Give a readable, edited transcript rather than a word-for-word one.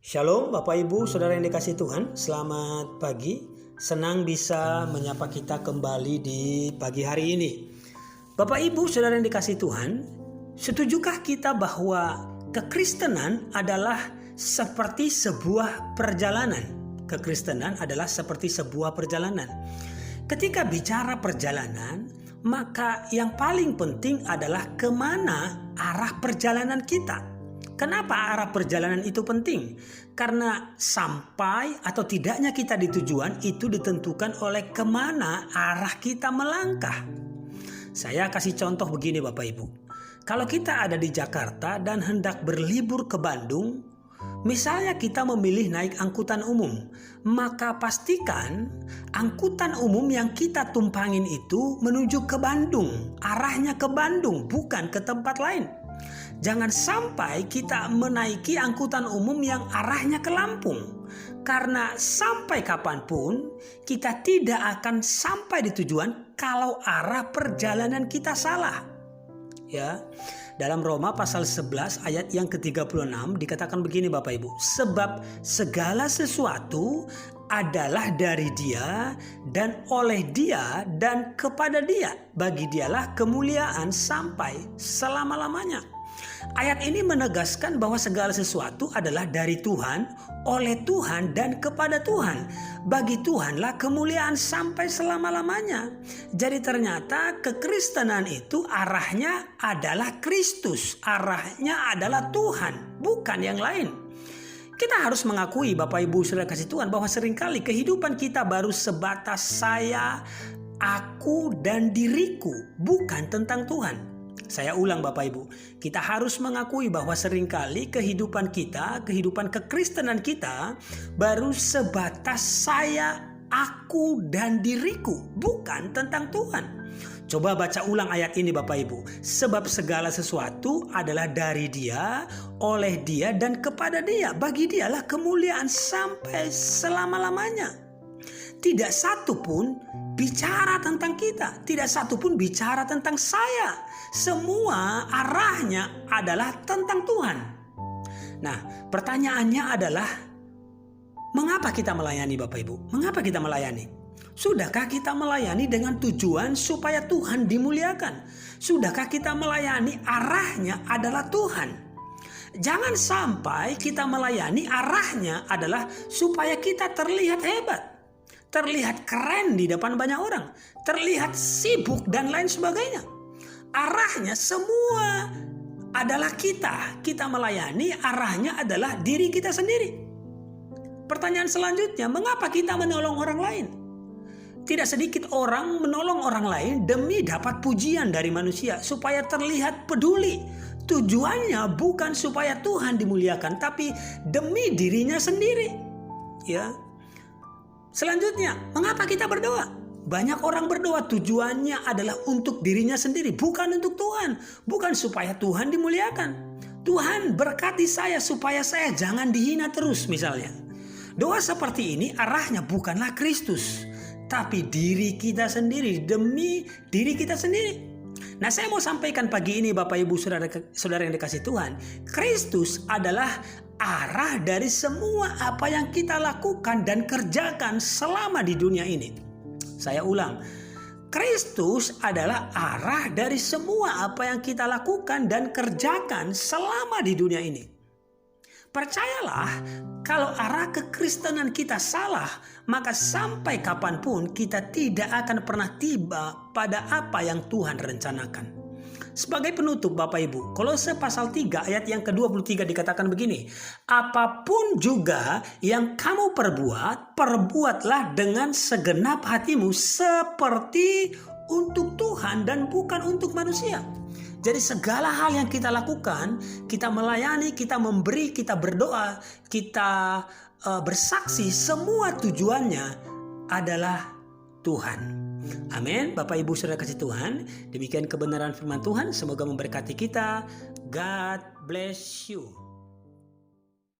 Shalom Bapak Ibu Saudara yang dikasihi Tuhan, selamat pagi. Senang bisa menyapa kita kembali di pagi hari ini. Bapak Ibu Saudara yang dikasihi Tuhan, setujukah kita bahwa kekristenan adalah seperti sebuah perjalanan? Kekristenan adalah seperti sebuah perjalanan. Ketika bicara perjalanan, maka yang paling penting adalah kemana arah perjalanan kita. Kenapa arah perjalanan itu penting? Karena sampai atau tidaknya kita di tujuan itu ditentukan oleh kemana arah kita melangkah. Saya kasih contoh begini Bapak Ibu. Kalau kita ada di Jakarta dan hendak berlibur ke Bandung, misalnya kita memilih naik angkutan umum, maka pastikan angkutan umum yang kita tumpangin itu menuju ke Bandung. Arahnya ke Bandung, bukan ke tempat lain. Jangan sampai kita menaiki angkutan umum yang arahnya ke Lampung. Karena sampai kapanpun kita tidak akan sampai di tujuan kalau arah perjalanan kita salah. Ya, dalam Roma pasal 11 ayat yang ke-36 dikatakan begini Bapak Ibu. Sebab segala sesuatu adalah dari Dia dan oleh Dia dan kepada Dia. Bagi Dialah kemuliaan sampai selama-lamanya. Ayat ini menegaskan bahwa segala sesuatu adalah dari Tuhan, oleh Tuhan, dan kepada Tuhan. Bagi Tuhanlah kemuliaan sampai selama-lamanya. Jadi ternyata kekristenan itu arahnya adalah Kristus. Arahnya adalah Tuhan, bukan yang lain. Kita harus mengakui Bapak Ibu Saudara kasih Tuhan bahwa seringkali kehidupan kita baru sebatas saya, aku, dan diriku, bukan tentang Tuhan. Saya ulang Bapak Ibu, kita harus mengakui bahwa seringkali kehidupan kita, kehidupan kekristenan kita baru sebatas saya, aku, dan diriku, bukan tentang Tuhan. Coba baca ulang ayat ini Bapak Ibu. Sebab segala sesuatu adalah dari Dia, oleh Dia, dan kepada Dia. Bagi Dialah kemuliaan sampai selama-lamanya. Tidak satu pun bicara tentang kita. Tidak satu pun bicara tentang saya. Semua arahnya adalah tentang Tuhan. Nah, pertanyaannya adalah mengapa kita melayani Bapak Ibu? Mengapa kita melayani? Sudahkah kita melayani dengan tujuan supaya Tuhan dimuliakan? Sudahkah kita melayani arahnya adalah Tuhan? Jangan sampai kita melayani arahnya adalah supaya kita terlihat hebat, terlihat keren di depan banyak orang, terlihat sibuk dan lain sebagainya. Arahnya semua adalah kita. Kita melayani arahnya adalah diri kita sendiri. Pertanyaan selanjutnya, mengapa kita menolong orang lain? Tidak sedikit orang menolong orang lain demi dapat pujian dari manusia supaya terlihat peduli. Tujuannya bukan supaya Tuhan dimuliakan, tapi demi dirinya sendiri. Ya. Selanjutnya, mengapa kita berdoa? Banyak orang berdoa tujuannya adalah untuk dirinya sendiri, bukan untuk Tuhan. Bukan supaya Tuhan dimuliakan. Tuhan berkati saya supaya saya jangan dihina terus misalnya. Doa seperti ini arahnya bukanlah Kristus, tapi diri kita sendiri, demi diri kita sendiri. Nah, saya mau sampaikan pagi ini Bapak Ibu Saudara yang dikasihi Tuhan, Kristus adalah arah dari semua apa yang kita lakukan dan kerjakan selama di dunia ini. Saya ulang, Kristus adalah arah dari semua apa yang kita lakukan dan kerjakan selama di dunia ini. Percayalah, kalau arah kekristenan kita salah, maka sampai kapanpun kita tidak akan pernah tiba pada apa yang Tuhan rencanakan. Sebagai penutup Bapak Ibu, Kolose pasal 3 ayat yang ke-23 dikatakan begini. Apapun juga yang kamu perbuat, perbuatlah dengan segenap hatimu seperti untuk Tuhan dan bukan untuk manusia. Jadi segala hal yang kita lakukan, kita melayani, kita memberi, kita berdoa, kita bersaksi, semua tujuannya adalah Tuhan. Amin. Bapak Ibu Saudara kasih Tuhan, demikian kebenaran firman Tuhan, semoga memberkati kita. God bless you.